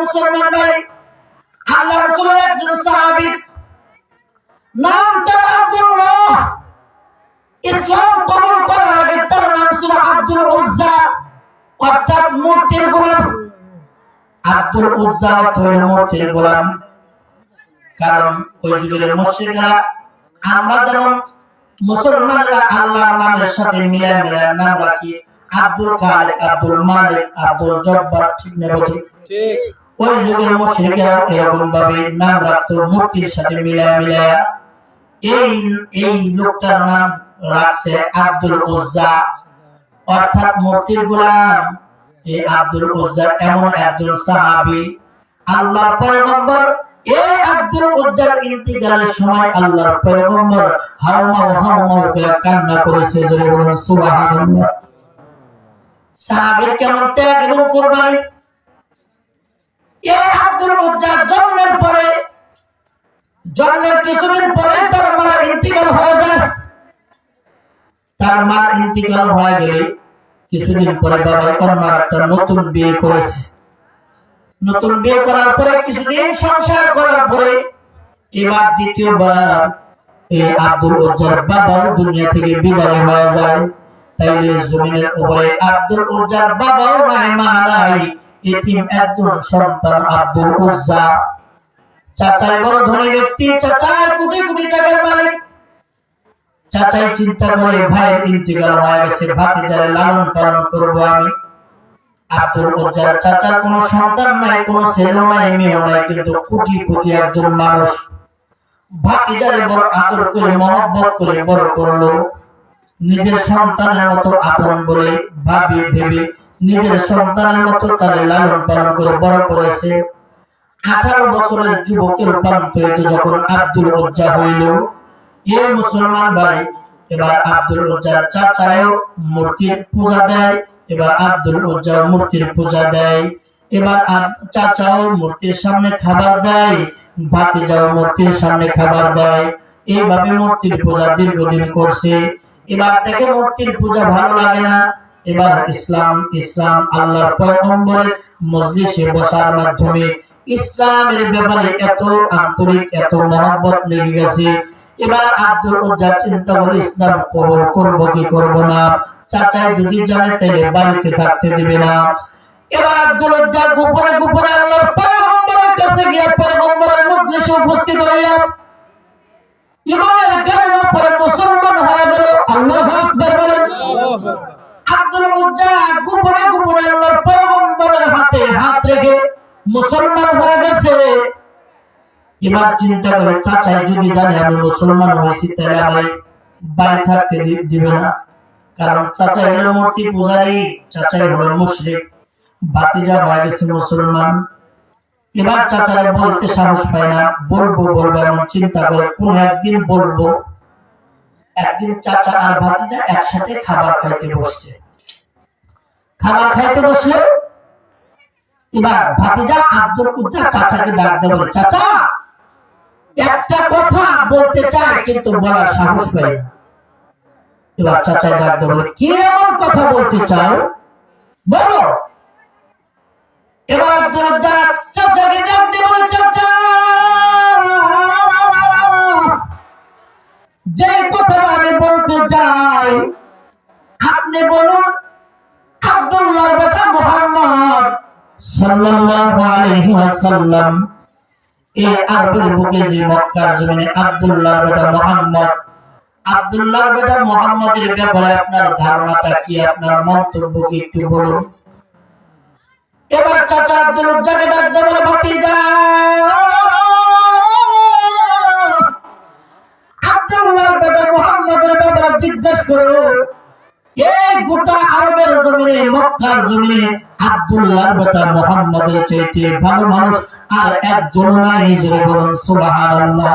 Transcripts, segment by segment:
মুসলমান ভাই, আল্লাহ রাসূলের একজন সাহাবী নাম তার আব্দুল্লাহ। ইসলাম কবুল করার আগে তার নাম ছিল আব্দুল উজ্জা, অর্থাৎ মূর্তির গোলাম। আব্দুল উজ্জা তৈরি মূর্তির গোলাম। কারণ ওই যুগের মুশরিকরা, আমরা যেমন মুসলমানরা আল্লাহর নামের সাথে মিলায় মিলায় নাম রাখি, আব্দুল খালিক, আব্দুল মালিক, আব্দুল জব্বার, ঠিক না বেঠিক? ঠিক। ওই যুগের মুশরিকরা এরকম ভাবে নাম রাখতো মূর্তির সাথে মিলায় মিলায়। এই লোকটার নাম রাখছে আব্দুল উজ্জা, অর্থাৎ মূর্তির গোলাম। এই আব্দুল উজ্জা এমন একজন সাহাবী, আল্লাহর পয়গম্বর এই আব্দুল উজ্জার ইন্তিকালের সময় আল্লাহর পয়গম্বর হাওমাও হাওমাও করে কান্না করেছে। জোরে বলুন সুবহানাল্লাহ। সাহাবীর কেমন ত্যাগ এবং কুরবানি! এই আব্দুল উজ্জা জন্মের কিছুদিন পরে তার মার ইন্তিকাল হয়ে যায়। তার মার ইন্তিকাল হয়ে গেলে কিছুদিন পরে বাবা অন্য একটা নতুন বিয়ে করেছে। নতুন বিয়ে করার পরে কিছুদিন সংসার করার পরে এবার দ্বিতীয়বার এই আব্দুল উজ্জার বাবা দুনিয়া থেকে বিদায় হয়ে যায়। তাইলে জমিনের উপরে আব্দুল উজ্জার বাবাও নাই, মা নাই, এতিম একজন সন্তান আব্দুল উজ্জা। চাচাই বড় ধনী ব্যক্তি, চাচাই কোটি কোটি টাকার মালিক। চাচাই চিন্তা করে ভাইয়ের ইন্তিকাল হয়ে গেছে, ভাতিজারে লালন পালন করব আমি। আব্দুল উজ্জার চাচার কোনো সন্তান নাই, কোনো ছেলেও নাই, মেয়েও নাই, কিন্তু কোটিপতি একজন মানুষ। ভাতিজারে বড় আদর করে মহব্বত করে বড় করলো, নিজের সন্তানের মতো আপন বলে ভেবে নিজের সন্তানের মতো তারে লালন পালন করে বড় করেছে। 18 বছরের যুবকের রূপান্তরিত যখন আব্দুল উজ্জা হইল, এ মুসলমান ভাই, এবার আব্দুল উজ্জার চাচাও মূর্তির পূজা দেয়, এবার আব্দুল উজ্জা মূর্তির পূজা দেয়। এবার চাচাও মূর্তির সামনে খাবার দেয়, ভাতিজাও মূর্তির সামনে খাবার দেয়। এইভাবে মূর্তির পূজা দীর্ঘদিন করছে। এবার থেকে মূর্তির পূজা ভালো লাগে না। এবার ইসলাম আল্লাহর পয়গম্বরের মজলিসে বসার মাধ্যমে ইসলামের ব্যাপারে এত আন্তরিক, এত মহব্বত লেগে গেছে। এবার আব্দুল উজ্জা চিন্তা করে ইসলাম কবুল করব কি করব না। চাচা যদি জানে তাহলে বাড়িতে থাকতে দিবে না। এবার আব্দুল উজ্জা গোপনে গোপনে আল্লাহর পয়গম্বরের কাছে গিয়ে পয়গম্বরের মজলিসে উপস্থিত হইয়া ইমানের কালেমা পড়ে মুসলমান হয়ে গেল। আল্লাহু আকবার বলেন। আব্দুল উজ্জা গোপনে গোপনে আল্লাহর পয়গম্বরের হাতে হাত রেখে মুসলমান হয়ে গেছে। এবার চিন্তা করে চাচা যদি জানে আমি মুসলমান হয়েছি তাহলে আমার বাড়ি থাকতে দিবে না। কারণ চাচা হলো মূর্তি পূজারী, চাচাই হলো মুশরিক, ভাতিজা হয়ে গেছে মুসলমান। এবার চাচারা বলতে সাহস পায় না, বলবো এমন চিন্তা করে কোন একদিন বলবো। একদিন চাচা আর ভাতিজা একসাথে খাবার খাইতে বসছে। খাবার খাইতে বসলে এবার ভাতিজা আব্দুল উজ্জা চাচাকে ডাক দিয়ে বলে, চাচা একটা কথা বলতে চায় কিন্তু বলার সাহস পায় না। এবার চাচা ডাক দিয়ে বলে, কি এমন কথা বলতে চাও বলো। এবার আব্দুল উজ্জা চাচাকে ডাক দিয়ে বলে, চাচা যে কথাটা আমি বলতে চাই আপনি বলুন। আব্দুল্লাহর বেটা মুহাম্মদ সাল্লাল্লাহু আলাইহি ওয়াসাল্লাম এই আরবের বুকে যে মক্কার জমিনে আব্দুল্লাহর বেটা মুহাম্মদের ব্যাপারে আপনার ধারণাটা কি, আপনার মন্তব্য কি একটু বলুন। এবার চাচা আব্দুল উজ্জাকে ডাক দিয়ে বলে, ভাতিজা আব্দুল্লাহর বেটা মুহাম্মদের ব্যাপারে জিজ্ঞেস করো। এই গোটা আরবের জমিনে, মক্কার জমিনে আব্দুল্লাহর বেটা মুহাম্মদের চাইতে ভালো মানুষ আর একজন নাই। জোরে বলুন সুবহানাল্লাহ।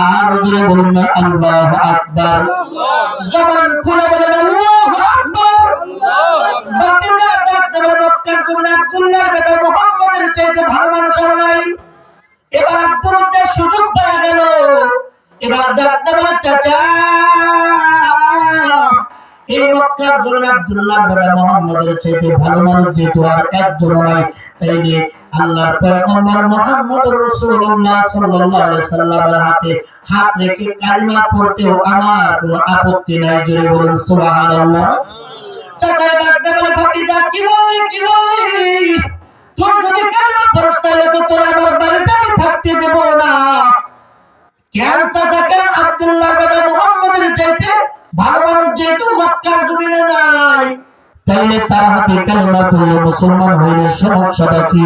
আর জোরে বলুন না আল্লাহু আকবার। জবান খুলে বলেন আল্লাহু আকবার। ভাতিজা ডাকতে বলে, মক্কার জমিনে আব্দুল্লাহর বেটা মুহাম্মদের চাইতে ভালো মানুষ আর নাই। এবার আব্দুল উজ্জা সুযোগ পেয়ে গেল। এবার ডাকতে বলে, চাচা এই মক্কার জমিনে আব্দুল্লাহর বেটা মুহাম্মদের চাইতে ভালো মানুষ যেহেতু আর একজন নাই, তাইলে আল্লাহর পয়গম্বর মুহাম্মদুর রাসূলুল্লাহ সাল্লাল্লাহু আলাইহি সাল্লামের হাতে হাত রেখে কালিমা পড়তেও আমার কোনো আপত্তি নাই। জোরে বলুন সুবহানাল্লাহ। চাচা ডাকতে বলে, ভাতিজা কি বলি তুই যদি কালিমা পড়স তাহলে তো তোর আমার বাড়িতে আমি থাকতে দেব না। কেন চাচা কেন? আব্দুল্লাহ বিন মুহাম্মদের চাইতে ভালো মানুষ যেহেতু মক্কার জমিনে নাই, তাইলে তার হাতে কালিমা পড়লে মুসলমান হইলে সমস্যাটা কি?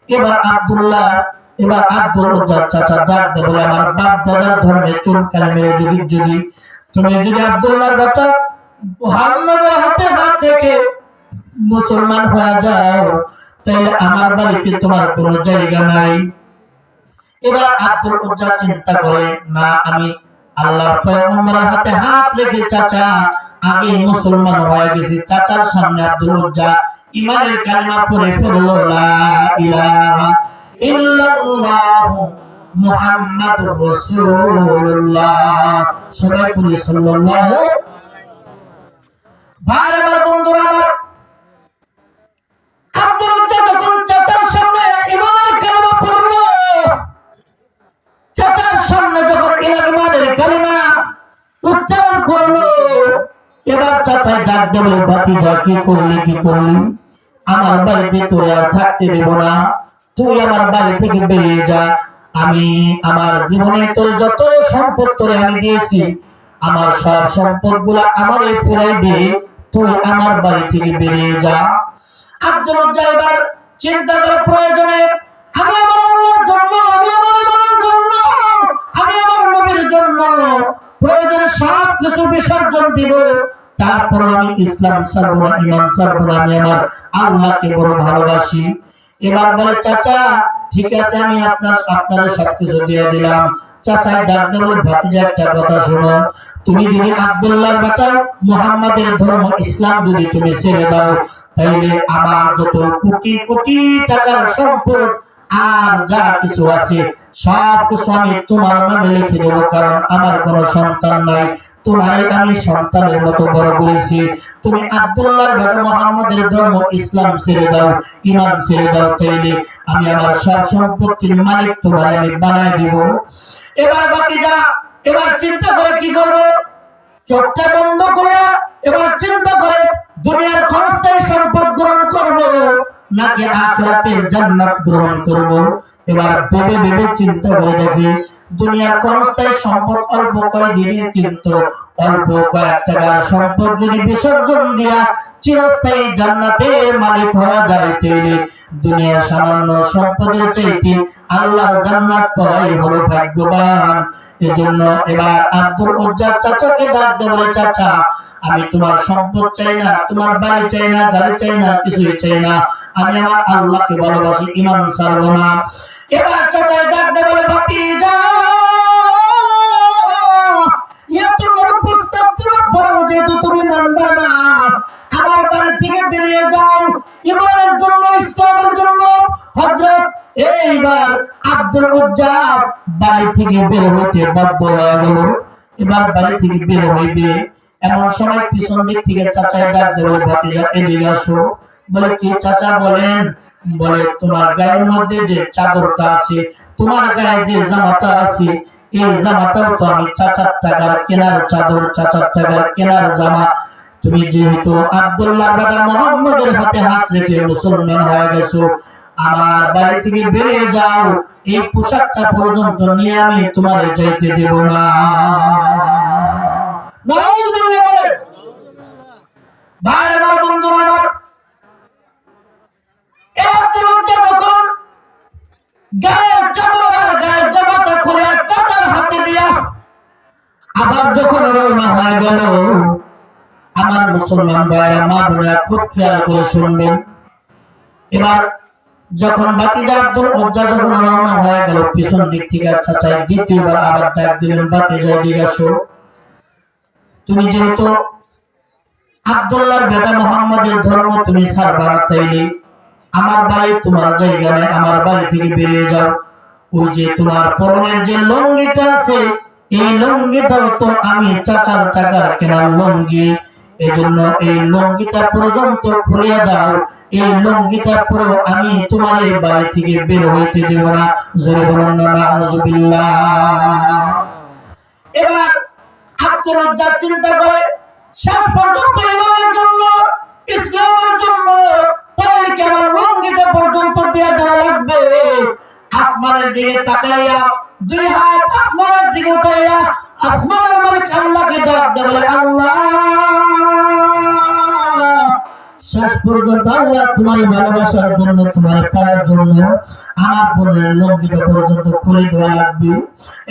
এবার আব্দুল উজ্জার চাচা ডাক দিয়ে বলে, আমার বাপ দাদার ধর্মে চুনকালি মেরে যদি তুমি যদি আব্দুল্লাহর বেটা মুহাম্মদের হাতে হাত রেখে মুসলমান হয়ে যাও, তাইলে আমার বাড়িতে তোমার কোনো জায়গা নাই। এবার আব্দুল উজ্জা চিন্তা করে, না, আমি আল্লাহর পয়গম্বরের হাতে হাত রেখে চাচা আগে মুসলমান হয়ে গেছি। চাচার সামনে আব্দুল উজ্জা ঈমানের কালিমা পড়ে ফেলল, লা ইলাহা ইল্লাল্লাহ মুহাম্মাদুর রাসূলুল্লাহ। সবাই বলি সাল্লাল্লাহু। ভাই আমার বন্ধুরা, আমার আব্দুল উজ্জা যখন চাচার সামনে ঈমানের কালিমা পড়ল, চাচার সামনে যখন ঈমানের কালিমা উচ্চারণ করলো, এবার চাচা ডাক দেবে, ভাতিজা কি করলি? আমার বাড়িতে তোরে আর থাকতে দেব না, তুই আমার বাড়ি থেকে বেরিয়ে যা। আমি আমার জীবনে তোর যত সম্পদ তোরে আমি দিয়েছি, আমার সব সম্পদ গুলা আমার পুরাই দিয়ে তুই আমার বাড়ি থেকে বেরিয়ে যা। আব্দুল উজ্জা এবার চিন্তা করার প্রয়োজনে, আমি আমার আল্লাহর জন্য, আমি আমার ইমানের জন্য, আমি আমার নবীর জন্য প্রয়োজনে সব কিছু বিসর্জন দিব, তারপর আমি ইসলাম ছাড়বো না, ঈমান ছাড়বো না, আমি আমার আল্লাহকে বড় ভালোবাসি। এবার বলে, চাচা ঠিক আছে, আমি আপনার সবকিছু দিয়ে দিলাম। চাচা ডাক দিয়ে বলে, ভাতিজা একটা কথা শোনো, তুমি যদি আব্দুল্লাহর বেটা মুহাম্মাদের ধর্ম ইসলাম যদি তুমি ছেড়ে দাও, তাইলে আমার যত কোটি কোটি টাকার সম্পদ আর যা কিছু আছে সব কিছু আমি তোমার নামে লিখে দেব, কারণ আমার কোনো সন্তান নাই, তোমারই আমি সন্তানের মতো বড় করেছি। তুমি আব্দুল্লাহর বেটা মুহাম্মাদের ধর্ম ইসলাম ছেড়ে দাও, ঈমান ছেড়ে দাও, তাইলে আমি আমার সব সম্পত্তির মালিক তোমার আমি বানাই দিব। এবার ভাতিজা এবার চিন্তা করে কি করবে, চোখটা বন্ধ করে এবার চিন্তা করে দুনিয়ার ক্ষণস্থায়ী সম্পদ গ্রহণ করব নাকি আখিরাতের জান্নাত গ্রহণ করব। এবার ভেবে চিন্তা করে দেখে, দুনিয়ার ক্ষণস্থায়ী সম্পদ অল্প কয়েকদিনের, কিন্তু অল্প কয়েক টাকার সম্পদ যদি বিসর্জন দিয়া চিরস্থায়ী জান্নাতের মালিক হওয়া যায়, তাইলে দুনিয়ার সামান্য সম্পদের চাইতে আল্লাহর জান্নাত পাওয়াই হলো ভাগ্যবান। এজন্য এবার আব্দুল উজ্জার চাচাকে ডাক দিয়ে বলে, চাচা আমি তোমার সম্পদ চাই না, তোমার বাড়ি চাই না, গাড়ি চাই না, কিছুই চাই না, আমি আমার আল্লাহকে ভালোবাসি, ঈমান ছাড়বো না। এবার চাচা ডাক দিয়ে বলে, ভাতিজা এত বড় প্রস্তাব তোমার বড়, যেহেতু তুমি মানবে না, আমার বাড়ি থেকে বেরিয়ে যাও, ঈমানের জন্য, ইসলামের জন্য। হযরত এইবার আব্দুল উজ্জা বাড়ি থেকে বের হতে বাধ্য হয়ে গেল। এবার বাড়ি থেকে বের হইবে, এমন সময় পিছন দিক থেকে চাচা ডাক দিয়ে বলে, ভাতিজা এদিকে আসো। বলে, কি চাচা বলেন? বলে, তোমার গায়ের মধ্যে যে চাদরটা আছে, তোমার গায়ে যে জামাটা আছে, এই জামাটাও তো আমি চাচার টাকার কেনার চাদর, চাচার টাকার কেনার জামা। তুমি যেহেতু আব্দুল্লাহর বেটা মুহাম্মদের হাতে হাত রেখে মুসলমান হয়ে গেছো, আমার বাড়ি থেকে বেরিয়ে যাও, এই পোশাকটা পর্যন্ত নিয়ে আমি তোমার যাইতে দেব না। নাউযুবিল্লাহ বলে। ভাই আমার বন্ধুরা, আমার যখন গায়ের চাদর আর গায়ের জামাটা খুলে চাচার হাতে দিয়া আবার যখন রওনা হয়ে গেল, আমার মুসলমান ভাইরা মা বোনেরা খুব খেয়াল করে শুনবেন। এবার যখন ভাতিজা আব্দুল উজ্জা যখন রওনা হয়ে গেল, পিছন দিক থেকে চাচা দ্বিতীয়বার আবার ডাক দিলেন, ভাতিজা এদিকে আসো। তুমি যেহেতু আব্দুল্লাহর বেটা মুহাম্মাদের ধর্ম তুমি ছাড়বা না, তাইলে আমার বাড়ি তোমার জায়গা নেই, আমার বাড়ি থেকে বেরিয়ে যাও। ওই যে তোমার পরনের যে লুঙ্গিটা আছে, এই লুঙ্গিটাও তো আমি চাচার টাকার কেনার লুঙ্গি, এজন্য এই লুঙ্গিটা পর্যন্ত খুলে দাও, এই লুঙ্গিটা পরে আমি তোমার এই বাড়ি থেকে বের হইতে দেব না। জোরে বলুন না নাউজুবিল্লাহ। এবার আব্দুল রাজ্জাক চিন্তা করে শেষ পর্যন্ত ইমানের জন্য, ইসলামের জন্য তাহলে কেমন লুঙ্গিটা পর্যন্ত দিয়ে দেওয়া লাগবে। আসমানের দিকে তাকাইয়া দুই হাত আসমানের দিকে উঠাইয়া আসমানের মালিক আল্লাহকে ডাক দেবে, আল্লাহ শেষ পর্যন্ত আল্লাহ তোমার ভালোবাসার জন্য, তোমার পাওয়ার জন্য আমার বোনের লুঙ্গিটা পর্যন্ত খুলে দেওয়া লাগবে।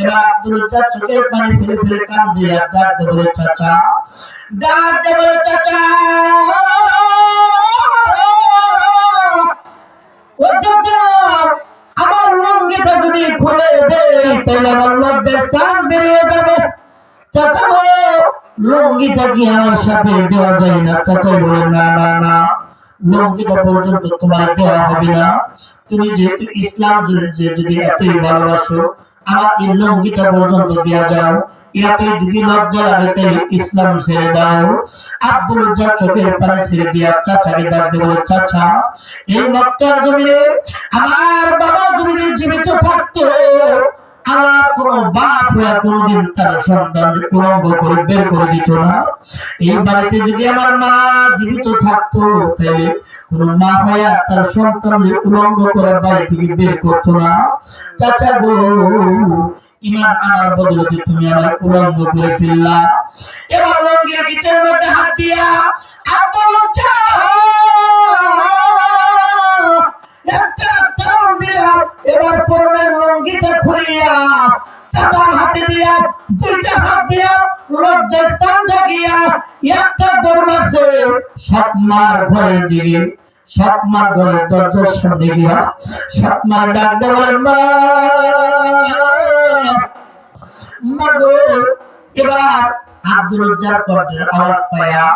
এবার আব্দুল রাজ্জাক চোখের পানি ফেলে ফেলে কান দিয়ে ডাক দেবে, বলে চাচা, ডাক দেবে, বলে চাচা, ও চাচা, আমার লুঙ্গিটা যদি খুলে দেয় তাহলে আমার লজ্জার স্থান বেরিয়ে যাবে। চাচা লুঙ্গিটা কি আমার সাথে দেওয়া যায় না? চাচা বলে, না না না, লুঙ্গিটা পর্যন্ত তোমার দেওয়া হবে না। তুমি যেহেতু ইসলাম যদি এতই ভালোবাসো, আমার এই লুঙ্গিটা পর্যন্ত দেওয়া যাও। ইয়াতে যদি লজ্জা লাগে তাহলে ইসলাম ছেড়ে দাও। আব্দুল রাজ্জাক চোখের পানি ছেড়ে দিয়া চাচাকে ডাক দিয়ে বলে, চাচা, এই মক্কার জমিনে আমার বাবা যদি জীবিত থাকতো, আমার কোন বাপ হয়ে কোনদিন তার সন্তান উলঙ্গ করে বের করে দিত না। এই বাড়িতে যদি আমার মা জীবিত থাকতো তাহলে কোন মা হয়ে তার সন্তান উলঙ্গ করে বাড়ি থেকে বের করতো না। চাচা গো, ইমান আনার বদলতে তুমি আমার উলঙ্গ করে ফেললা। এবার লুঙ্গির গিটের মধ্যে হাত দিয়া আব্দুল রাজ্জাক একটা টান দিয়া এবার পরনের লুঙ্গিটা খুলিয়া চাচার হাতে দিয়া দুইটা হাত দিয়া লজ্জার স্থান ঢাকিয়া একটা দৌড় মারছে সৎমার ঘরের দিকে। সৎমার ঘরের দরজার সামনে গিয়া সৎমার ডাক দিয়ে বলেন, মা, মা গো। এবার আব্দুল রাজ্জাক কণ্ঠের আওয়াজ পায়া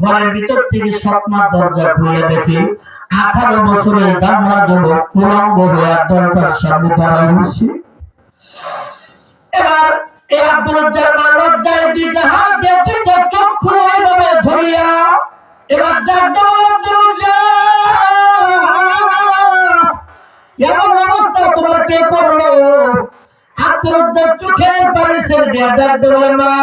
ঘরের ভিতর থেকে সৎমার দরজা খুলে দেখে 18 বছরের দামড়া যুবক উলঙ্গ হয়ে দরজার সামনে দাঁড়ায় রয়েছে। এবার এই আব্দুল রাজ্জাক মা লজ্জায় দুইটা হাত দিয়ে দুইটা চক্ষু এইভাবে ধরিয়া এবার ডাক দেব, আব্দুল রাজ্জাক, এমন অবস্থা তোমার কে করলো? আব্দুল রাজ্জাক চোখের পানি ছেড়ে দিয়ে ডাক দেব, মা,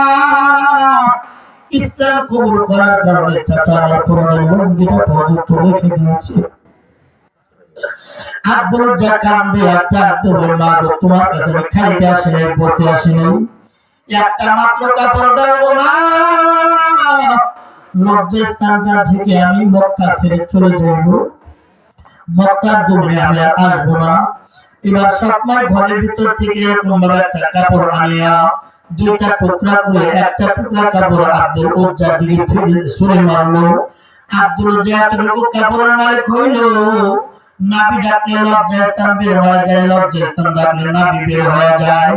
ইসলাম কবুল করার কারণে চাচা আমার পুরনো লুঙ্গিটা পর্যন্ত রেখে দিয়েছে। আব্দুল রাজ্জাক কান্দে ডাক দেব, মা গো, তোমার কাছে আমি খাইতে আসি নাই, পড়তে আসি নাই, একটা মাত্র কাপড় দাও গো মা, লজ্জা স্থানটা থেকে আমি মক্কা ছেড়ে চলে যাব, মক্কার জমিনে আমি আর আসবো না। এবার সৎমার ঘরের ভিতর থেকে এরকম ভাবে একটা কাপড় আনিয়া দুইটা টুকরা করে একটা টুকরা কাপড় আব্দুল রাজ্জাক দিকে ছুঁড়ে মারলো। আব্দুল রাজ্জাক এতটুকু কাপড়ের মালিক হইল, নাভি ডাকলে লজ্জা স্থান বের হয়ে যায়, লজ্জা স্থান ডাকলে নাভি বের হয়ে যায়।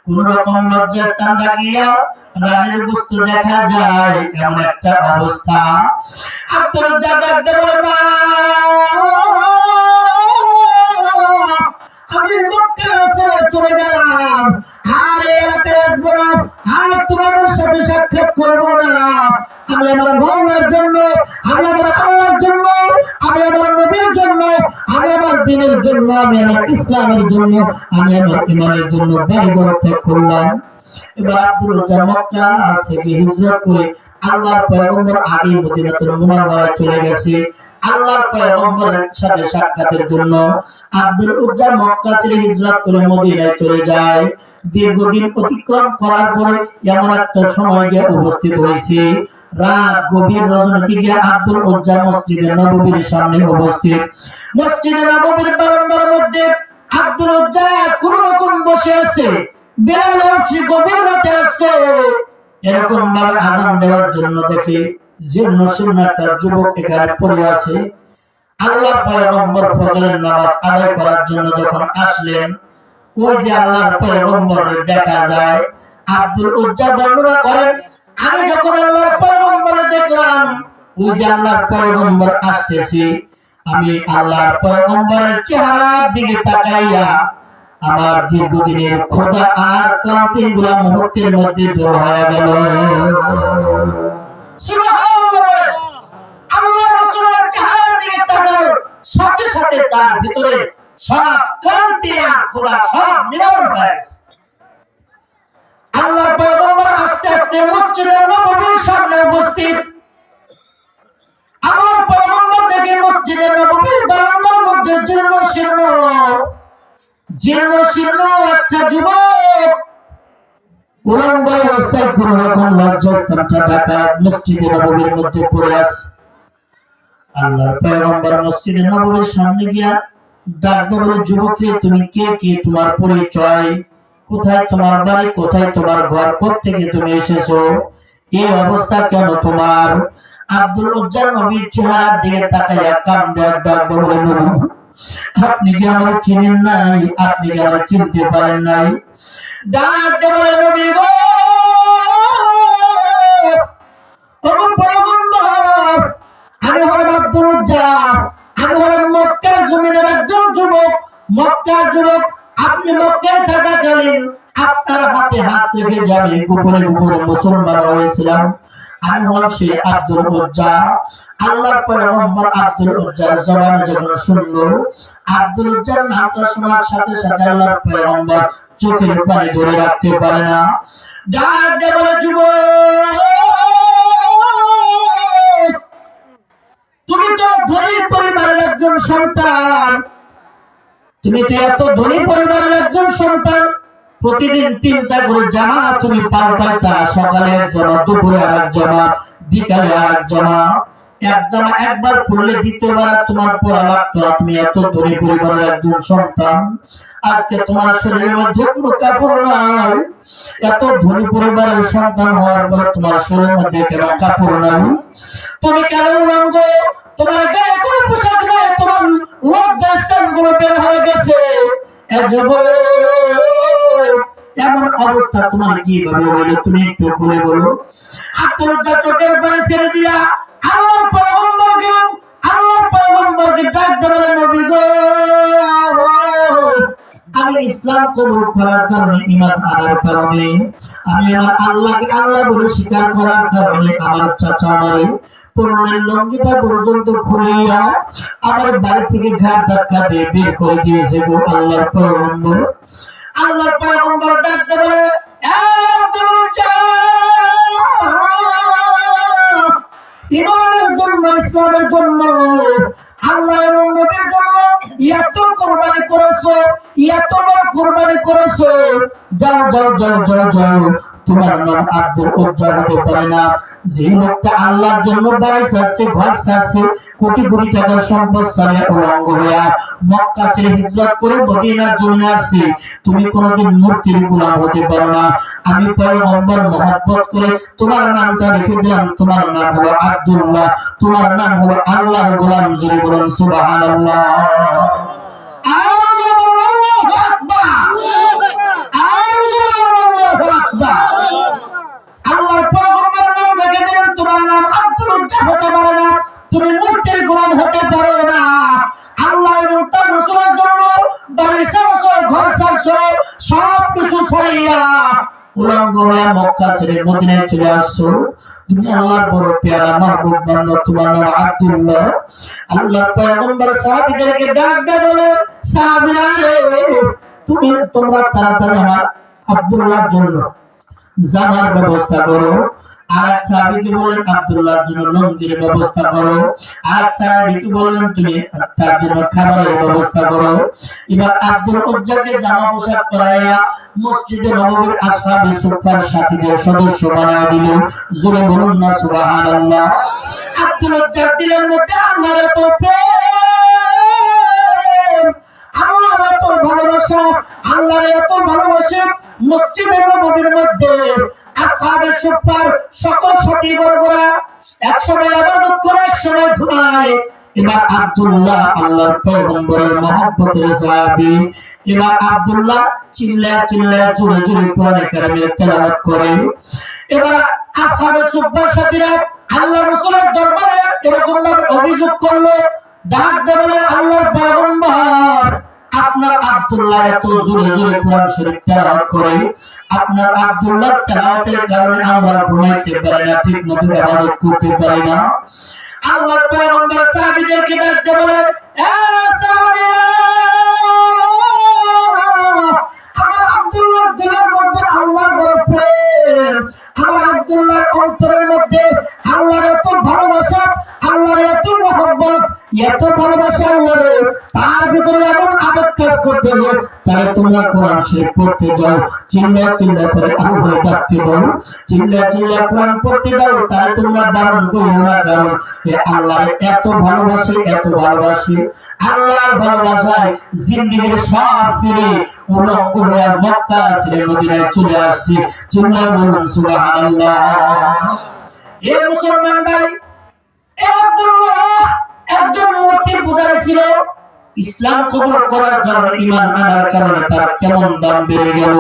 কোন রকম লজ্জা স্থান ডাকিয়া রানীর গোস্ত দেখা যায়, এমন একটা অবস্থা। আব্দুল রাজ্জাক ডাকতে বলে, মা, আমি মক্কা ছেড়ে চলে গেলাম, আর এলাকাতে আসবো না, আর তোমাদের সাথে সাক্ষাৎ করবো না। আমি আমার ভাবনার জন্য, আমি আমার আল্লাহর জন্য, আমি আমার নবীর জন্য, আমি আমার দ্বীনের জন্য, আমি আমার ইসলামের জন্য, আমি আমার ঈমানের জন্য বাড়িঘর ত্যাগ করলাম। এবার আব্দুল রাজ্জাক মক্কা থেকে হিজরত করে আল্লাহর পয়গম্বর আগে মদিনাতুল মুনাওয়ারায় চলে গেছে আল্লাহর পয়গম্বরের সাথে সাক্ষাতের জন্য। আব্দুল রাজ্জাক মক্কা ছেড়ে হিজরত করে মদিনায় চলে যায়। দীর্ঘদিন অতিক্রম করার পরে এমন একটা সময় গিয়ে উপস্থিত হয়েছে, রাত গভীর রজনীতে গিয়ে আব্দুল রাজ্জাক মসজিদে নববীর সামনে উপস্থিত। মসজিদে নববীর বারান্দার মধ্যে আব্দুল রাজ্জাক কোন রকম বসে আছে, বেলাল আসছে, গভীর রাতে আসছে, এরকম ভাবে আযান দেওয়ার জন্য দেখে জীর্ণ শীর্ণ একটা যুবক এখানে পড়ে আছে। আল্লাহর পয়গম্বর ফজরের নামাজ আদায় করার জন্য যখন আসলেন, ওই যে আল্লাহর পয়গম্বরের দেখা যায়। আব্দুল রাজ্জাক বর্ণনা করেন, আমি যখন আল্লাহর পয়গম্বরে দেখলাম, ওই যে আল্লাহর পয়গম্বর আসতেছে, আমি আল্লাহর পয়গম্বরের চেহারার দিকে তাকাইয়া আমার দীর্ঘদিনের ক্ষুধা আর ক্লান্তি গুলা মুহূর্তের মধ্যে দূর হয়ে গেল। সুবহানাল্লাহ। সাথে সাথে তার ভিতরে সব ক্লান্তি আর ক্ষুধা সব নিবারণ হয়ে গেছে। আল্লাহর পয়গম্বর আস্তে আস্তে মসজিদে নববীর সামনে উপস্থিত। আল্লাহর পয়গম্বর দেখে মসজিদে নববীর বারান্দার মধ্যে জীর্ণ শীর্ণ একটা যুবক উলঙ্গ অবস্থায় কোন রকম লজ্জাস্থানটা ঢাকা মসজিদে নববীর মধ্যে পড়ে আছে। আল্লাহর পয়গম্বর মসজিদে নববীর সামনে গিয়া ডাক দিয়ে বলে, যুবককে তুমি কে, কি তোমার পরিচয়, কোথায় তোমার বাড়ি, কোথায় তোমার ঘর, কোত্থেকে তুমি এসেছো, এই অবস্থা কেন তোমার? আব্দুল উজ্জা নবীর চেহারার দিকে তাকাইয়া কান্দে আর ডাক দিয়ে বলে, নবী আপনি কি আমার চিনেন নাই, আপনি কি আমার চিনতে পারেন নাই? ডাক দিয়ে বলে, নবী গো পয়গম্বর, আমি হলাম আব্দুল উজ্জা, আমি হলাম মক্কার জমিনের একজন যুবক, মক্কার যুবক। আপনি মক্কায় থাকাকালীন আপনার হাতে হাত রেখে যাবে গোপনে গোপনে মুসলমান হয়েছিলাম। আমি হলাম সেই আব্দুল উজ্জা। আল্লাহর পয়গম্বর আব্দুল উজ্জার জবানে যখন শুনলো, আব্দুল উজ্জার নামটা শোনার সাথে সাথে আল্লাহর পয়গম্বর চোখের পানি ধরে রাখতে পারে না। ডাক দিয়ে বলে, যুবক তুমি তো ধনী পরিবারের একজন সন্তান, তুমি তো এত ধনী পরিবারের একজন সন্তান, প্রতিদিন 3টা করে জামা তুমি পাল্টাইতা, সকালে এক জামা, দুপুরে আর এক জামা, বিকালে আর এক জামা। এক জামা একবার পরলে দ্বিতীয়বার তোমার পরা লাগতো না। তুমি এত ধনী পরিবারের একজন সন্তান, আজকে তোমার শরীরের মধ্যে কোনো কাপড় নাই। এত ধনী পরিবারের সন্তান হওয়ার পরে তোমার শরীরের মধ্যে কেন কাপড় নাই? তুমি কেন উলঙ্গ? তোমার গায়ে কোনো পোশাক নাই, তোমার লজ্জাস্থান গুলো বের হয়ে গেছে। এমন অবস্থা তোমার কিভাবে হইলো, তুমি একটু খুলে বলো। আব্দুল উজ্জা চোখের পানি ছেড়ে দিয়া আল্লাহর পয়গম্বরকে ডাক দিয়ে বলে, নবী গো আমি ইসলাম কবুল করার কারণে, ঈমান আনার কারণে, আমি আমার আল্লাহকে আল্লাহ বলে স্বীকার করার কারণে আমার চাচা আমারে পরনের লঙ্গিটা পর্যন্ত খুলিয়া আমার বাড়ি থেকে ঘাট ধাক্কা দিয়ে বের করে দিয়েছে গো আল্লাহর পয়গম্বর। আল্লাহর পয়গম্বর ডাক দিয়ে বলে, ঈমানের জন্য, ইসলামের জন্য, আল্লাহ এবং নবীর জন্য এত কুরবানি করেছো, এত বড় কুরবানি করেছো, যাও যাও যাও যাও যাও, তোমার নাম আব্দুল উজ্জা হতে পারে না। যে লোকটা আল্লাহর জন্য বাড়ি ছাড়ছে, ঘর ছাড়ছে, কোটি কোটি টাকার সম্পদ ছাড়িয়ে উলঙ্গ হইয়া মক্কা ছেড়ে হিজরত করে মদিনার জমিনে আসছে, তুমি কোনোদিন মূর্তির গোলাম হতে পারো না। আমি পয়গম্বর মহব্বত করে তোমার নামটা রেখে দিলাম, তোমার নাম হলো আব্দুল্লাহ, তোমার নাম হলো আল্লাহর গোলাম। জোরে বলুন সুবহানাল্লাহ। আল্লাহর পয়গম্বর নাম রেখে দিলেন, তোমার নাম আব্দুল উজ্জা হতে পারে না, তুমি মূর্তির গোলাম হতে পারো না। আল্লাহ এবং তার রাসূলের জন্য বাড়ি ছাড়ছো, ঘর ছাড়ছো, সবকিছু ছাড়িয়া উলঙ্গ হয়ে মক্কা ছেড়ে মদিনায় চলে আসছো। তুমি আল্লাহর বড় পেয়ারা মাহবুব বান্দা, তোমার নাম আব্দুল্লাহ। আল্লাহর পয়গম্বর সাহাবীদেরকে ডাক দিয়ে বলে, সাহাবীরা রে, তোমরা তাড়াতাড়ি আমার আব্দুল্লাহর জন্য জামার ব্যবস্থা করো। আরেক সাহাবীকে বললেন আব্দুল্লাহর জন্য লুঙ্গির ব্যবস্থা করো। আরেক সাহাবীকে বললেন তুমি তার জন্য খাবারের ব্যবস্থা করো। এবার আব্দুল উজ্জাকে জামা পোশাক পরাইয়া মসজিদে নববীর আসহাবে সুফার সাথীদের সদস্য বানায় দিল। জোরে বলুন না সুবহানাল্লাহ। আব্দুল উজ্জার দিলের মধ্যে আল্লাহর এত প্রেম, আল্লাহর এত ভালোবাসা, আল্লাহর এত ভালোবাসা। মসজিদে নববীর মধ্যে আসহাবে সুফার সকল সাথী বর্গরা একসময় ইবাদত করে, একসময় ঘুমায়। এবার আব্দুল্লাহ আল্লাহর পয়গম্বরের মহব্বতের সাহাবী, এবার আব্দুল্লাহ চিল্লায় চিল্লায় জোরে জোরে কোরআন কারীমের তেলাওয়াত করে। এবার আসহাবে সুফার সাথীরা আল্লাহর রাসূলের দরবারে এরকম ভাবে অভিযোগ করলো, ডাক দিয়ে বলে, আল্লাহর পয়গম্বর আপনার আব্দুল্লাহ এত জোরে জোরে কোরআন শরীফ তেলাওয়াত করে, আপনার আব্দুল্লাহর তেলাওয়াতের কারণে আমরা ঘুমাইতে পারি না, ঠিক মতো ইবাদত করতে পারি না। আল্লাহর পয়গম্বর সাহাবীদেরকে ডাকতে বলে, এ সাহাবীরা, আমার আব্দুল্লাহর দিলের মধ্যে আল্লাহর বড় প্রেম, আমার আব্দুল্লাহর অন্তরের মধ্যে আল্লাহর এত ভালোবাসা, আল্লাহর এত মহব্বত, এত ভালোবাসা আল্লাহরে, তার ভিতরে এমন আবেগ কাজ করতেছে, তাহলে তোমরা কোরআন শরীফ পড়তে যাও, চিল্লা চিল্লা করে আল্লাহ ডাকতে দাও, চিল্লা চিল্লা কোরআন পড়তে দাও, তাহলে তোমরা বারণ করো না, কারণ আল্লাহর এত ভালোবাসে, এত ভালোবাসে। আল্লাহর ভালোবাসায় জিন্দেগির সব ছেড়ে উলঙ্গ হয়ে মক্কা ছেড়ে মদিনায় চলে আসছে। চিল্লা বলুন সুবহানাল্লাহ। এ মুসলমান ভাই, একজন মূর্তি পূজারী ছিল, ইসলাম কবুল করার কারণে, ঈমান আনার কারণে তার কেমন দাম বেড়ে গেল।